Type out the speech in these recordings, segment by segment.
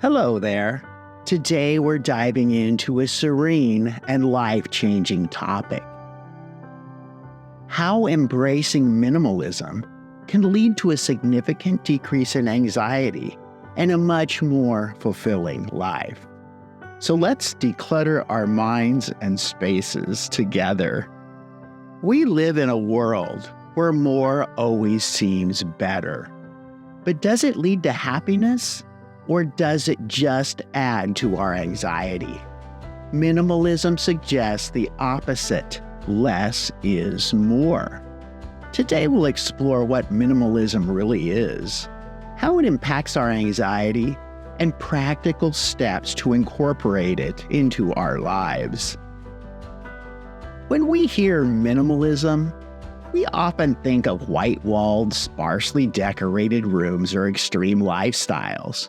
Hello there. Today we're diving into a serene and life-changing topic. How embracing minimalism can lead to a significant decrease in anxiety and a much more fulfilling life. So let's declutter our minds and spaces together. We live in a world where more always seems better. But does it lead to happiness? Or does it just add to our anxiety? Minimalism suggests the opposite. Less is more. Today we'll explore what minimalism really is, how it impacts our anxiety, and practical steps to incorporate it into our lives. When we hear minimalism, we often think of white-walled, sparsely decorated rooms or extreme lifestyles.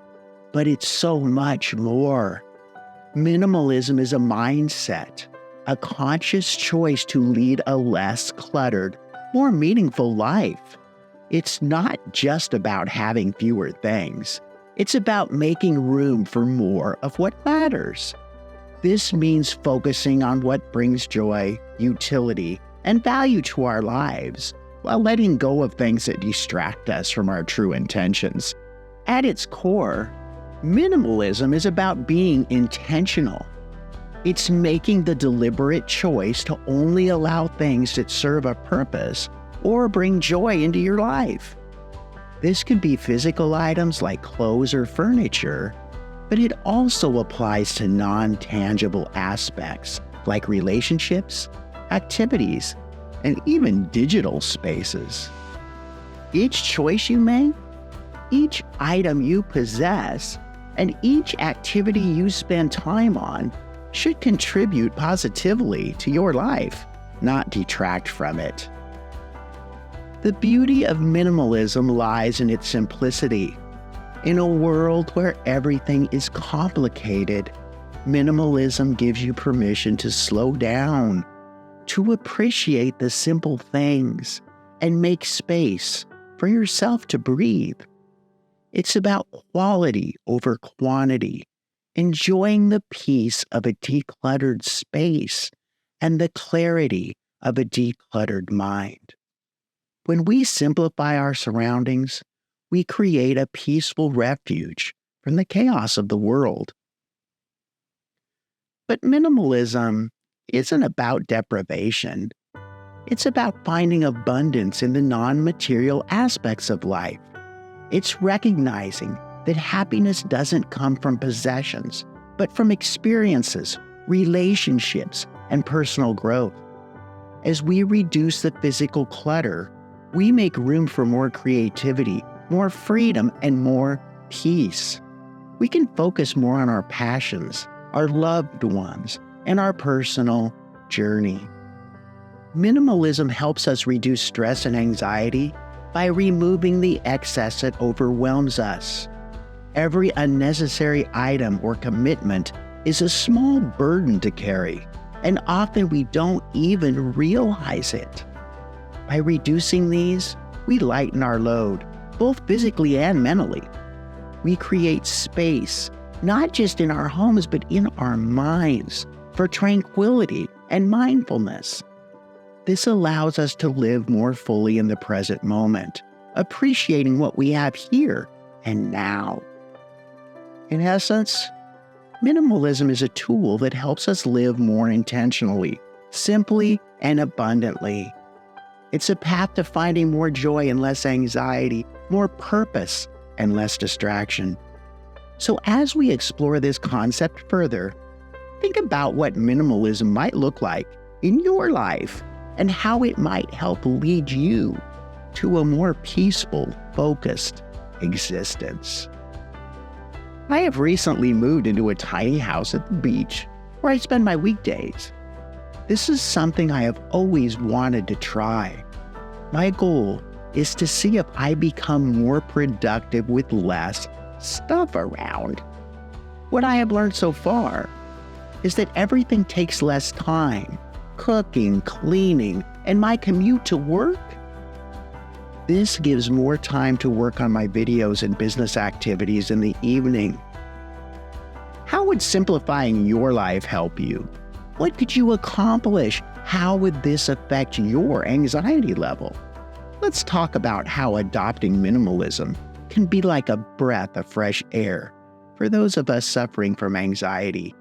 But it's so much more. Minimalism is a mindset, a conscious choice to lead a less cluttered, more meaningful life. It's not just about having fewer things. It's about making room for more of what matters. This means focusing on what brings joy, utility, and value to our lives, while letting go of things that distract us from our true intentions. At its core, minimalism is about being intentional. It's making the deliberate choice to only allow things that serve a purpose or bring joy into your life. This could be physical items like clothes or furniture, but it also applies to non-tangible aspects like relationships, activities, and even digital spaces. Each choice you make, each item you possess, and each activity you spend time on should contribute positively to your life, not detract from it. The beauty of minimalism lies in its simplicity. In a world where everything is complicated, minimalism gives you permission to slow down, to appreciate the simple things, and make space for yourself to breathe. It's about quality over quantity, enjoying the peace of a decluttered space and the clarity of a decluttered mind. When we simplify our surroundings, we create a peaceful refuge from the chaos of the world. But minimalism isn't about deprivation. It's about finding abundance in the non-material aspects of life. It's recognizing that happiness doesn't come from possessions, but from experiences, relationships, and personal growth. As we reduce the physical clutter, we make room for more creativity, more freedom, and more peace. We can focus more on our passions, our loved ones, and our personal journey. Minimalism helps us reduce stress and anxiety by removing the excess that overwhelms us. Every unnecessary item or commitment is a small burden to carry, and often we don't even realize it. By reducing these, we lighten our load, both physically and mentally. We create space, not just in our homes, but in our minds, for tranquility and mindfulness. This allows us to live more fully in the present moment, appreciating what we have here and now. In essence, minimalism is a tool that helps us live more intentionally, simply, and abundantly. It's a path to finding more joy and less anxiety, more purpose and less distraction. So as we explore this concept further, think about what minimalism might look like in your life and how it might help lead you to a more peaceful, focused existence. I have recently moved into a tiny house at the beach where I spend my weekdays. This is something I have always wanted to try. My goal is to see if I become more productive with less stuff around. What I have learned so far is that everything takes less time. Cooking, cleaning, and my commute to work. This gives more time to work on my videos and business activities in the evening. would simplifying your life help you? What could you accomplish? How would this affect your anxiety level? Let's talk about how adopting minimalism can be like a breath of fresh air for those of us suffering from anxiety.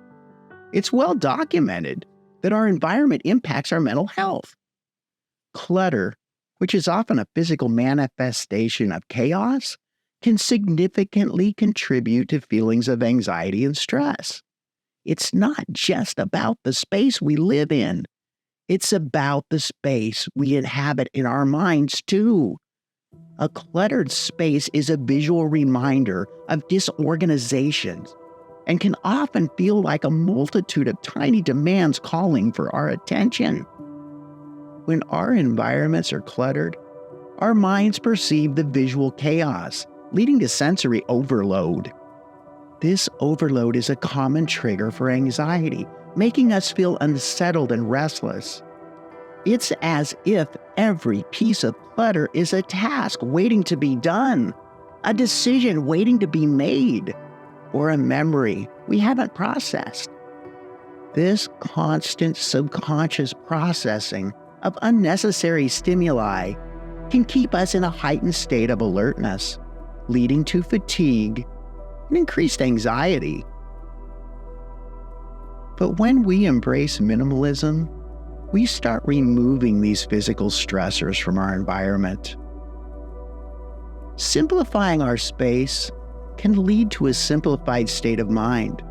It's well documented that our environment impacts our mental health. Clutter, which is often a physical manifestation of chaos, can significantly contribute to feelings of anxiety and stress. It's not just about the space we live in. It's about the space we inhabit in our minds, too. A cluttered space is a visual reminder of disorganization and can often feel like a multitude of tiny demands calling for our attention. When our environments are cluttered, our minds perceive the visual chaos, leading to sensory overload. This overload is a common trigger for anxiety, making us feel unsettled and restless. It's as if every piece of clutter is a task waiting to be done, a decision waiting to be made, or a memory we haven't processed. This constant subconscious processing of unnecessary stimuli can keep us in a heightened state of alertness, leading to fatigue and increased anxiety. But when we embrace minimalism, we start removing these physical stressors from our environment. Simplifying our space can lead to a simplified state of mind.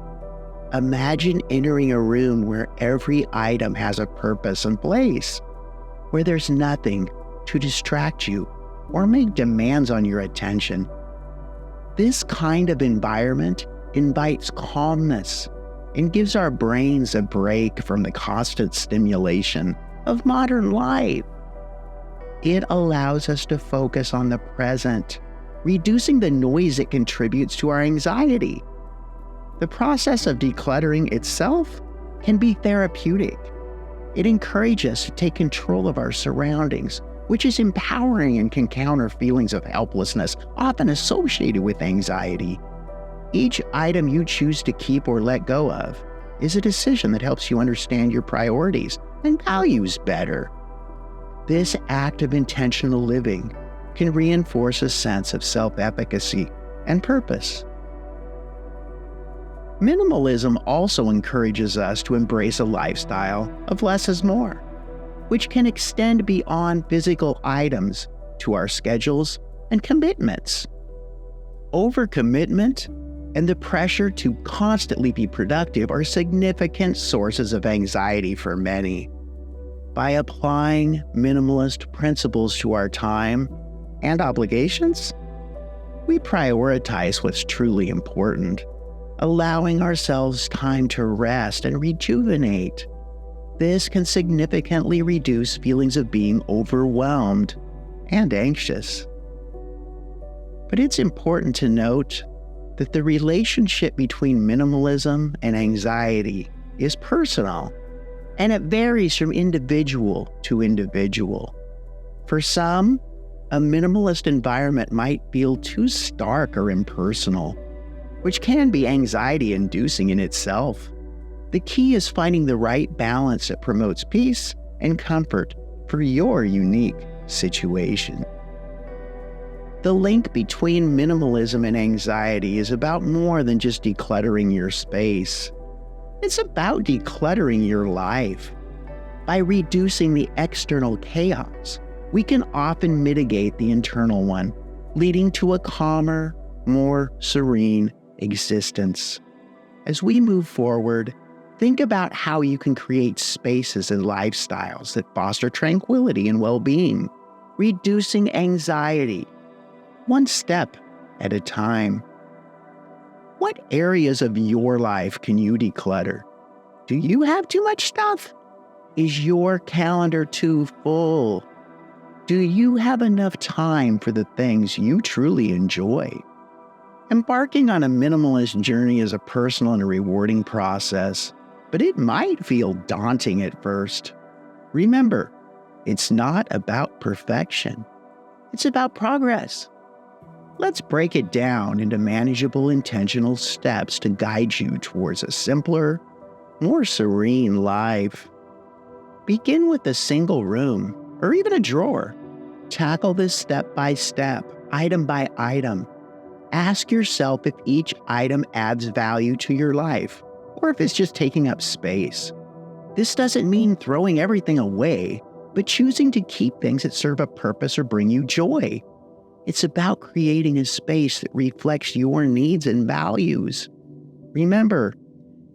Imagine entering a room where every item has a purpose and place, where there's nothing to distract you or make demands on your attention. This kind of environment invites calmness and gives our brains a break from the constant stimulation of modern life. It allows us to focus on the present, reducing the noise it contributes to our anxiety. The process of decluttering itself can be therapeutic. It encourages us to take control of our surroundings, which is empowering and can counter feelings of helplessness often associated with anxiety. Each item you choose to keep or let go of is a decision that helps you understand your priorities and values better. This act of intentional living can reinforce a sense of self-efficacy and purpose. Minimalism also encourages us to embrace a lifestyle of less is more, which can extend beyond physical items to our schedules and commitments. Overcommitment and the pressure to constantly be productive are significant sources of anxiety for many. By applying minimalist principles to our time and obligations, we prioritize what's truly important, allowing ourselves time to rest and rejuvenate. This can significantly reduce feelings of being overwhelmed and anxious. But it's important to note that the relationship between minimalism and anxiety is personal, and it varies from individual to individual. For some, a minimalist environment might feel too stark or impersonal, which can be anxiety-inducing in itself. The key is finding the right balance that promotes peace and comfort for your unique situation. The link between minimalism and anxiety is about more than just decluttering your space. It's about decluttering your life. By reducing the external chaos, we can often mitigate the internal one, leading to a calmer, more serene existence. As we move forward, think about how you can create spaces and lifestyles that foster tranquility and well-being, reducing anxiety, one step at a time. What areas of your life can you declutter? Do you have too much stuff? Is your calendar too full? Do you have enough time for the things you truly enjoy? Embarking on a minimalist journey is a personal and rewarding process, but it might feel daunting at first. Remember, it's not about perfection. It's about progress. Let's break it down into manageable, intentional steps to guide you towards a simpler, more serene life. Begin with a single room or even a drawer. Tackle this step by step, item by item. Ask yourself if each item adds value to your life or if it's just taking up space. This doesn't mean throwing everything away, but choosing to keep things that serve a purpose or bring you joy. It's about creating a space that reflects your needs and values. Remember,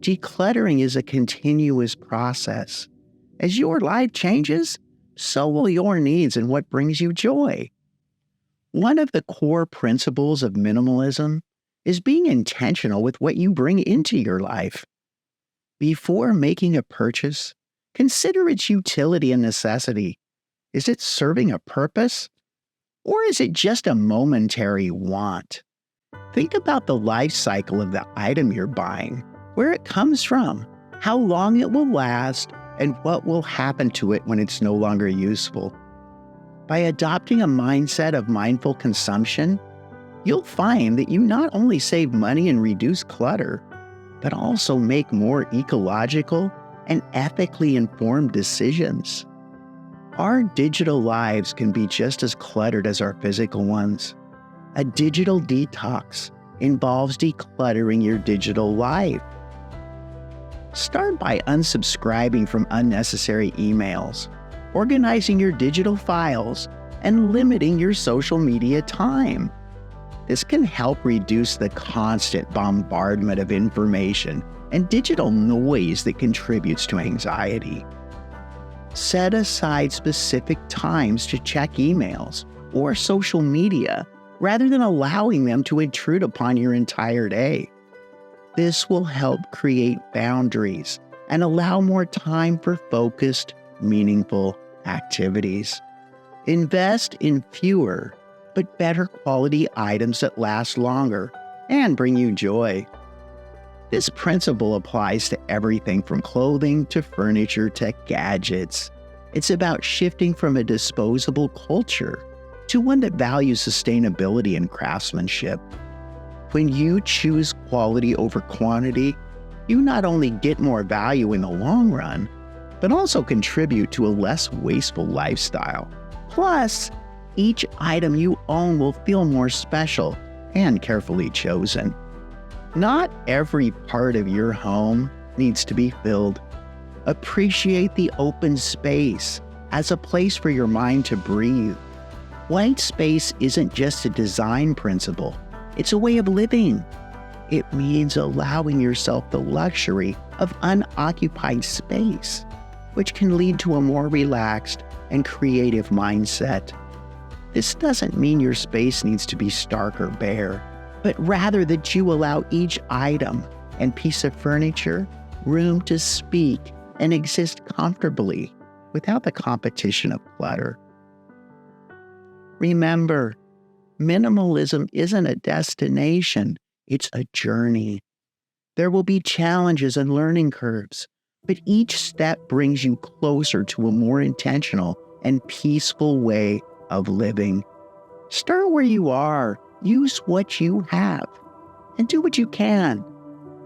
decluttering is a continuous process. As your life changes, so will your needs and what brings you joy. One of the core principles of minimalism is being intentional with what you bring into your life. Before making a purchase, consider its utility and necessity. Is it serving a purpose? Or is it just a momentary want? Think about the life cycle of the item you're buying, where it comes from, how long it will last, and what will happen to it when it's no longer useful. By adopting a mindset of mindful consumption, you'll find that you not only save money and reduce clutter, but also make more ecological and ethically informed decisions. Our digital lives can be just as cluttered as our physical ones. A digital detox involves decluttering your digital life. Start by unsubscribing from unnecessary emails, organizing your digital files, and limiting your social media time. This can help reduce the constant bombardment of information and digital noise that contributes to anxiety. Set aside specific times to check emails or social media rather than allowing them to intrude upon your entire day. This will help create boundaries and allow more time for focused, meaningful activities. Invest in fewer but better quality items that last longer and bring you joy. This principle applies to everything from clothing to furniture to gadgets. It's about shifting from a disposable culture to one that values sustainability and craftsmanship. When you choose quality over quantity, you not only get more value in the long run, but also contribute to a less wasteful lifestyle. Plus, each item you own will feel more special and carefully chosen. Not every part of your home needs to be filled. Appreciate the open space as a place for your mind to breathe. White space isn't just a design principle, it's a way of living. It means allowing yourself the luxury of unoccupied space, which can lead to a more relaxed and creative mindset. This doesn't mean your space needs to be stark or bare, but rather that you allow each item and piece of furniture room to speak and exist comfortably without the competition of clutter. Remember, minimalism isn't a destination, it's a journey. There will be challenges and learning curves, but each step brings you closer to a more intentional and peaceful way of living. Start where you are, use what you have, and do what you can.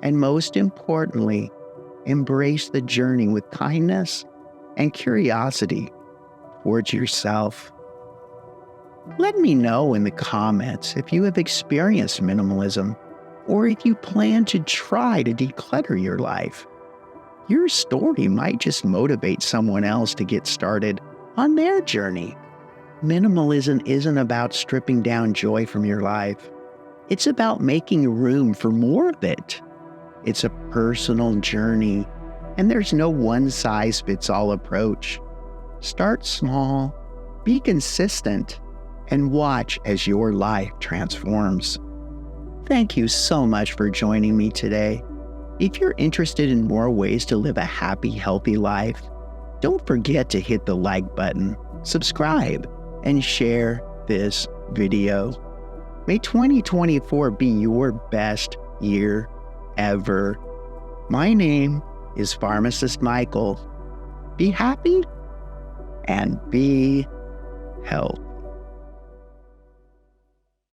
And most importantly, embrace the journey with kindness and curiosity towards yourself. Let me know in the comments if you have experienced minimalism or if you plan to try to declutter your life. Your story might just motivate someone else to get started on their journey. Minimalism isn't about stripping down joy from your life. It's about making room for more of it. It's a personal journey, and there's no one-size-fits-all approach. Start small, be consistent, and watch as your life transforms. Thank you so much for joining me today. If you're interested in more ways to live a happy, healthy life, don't forget to hit the like button, subscribe, and share this video. May 2024 be your best year ever. My name is Pharmacist Michael. Be happy and be healthy.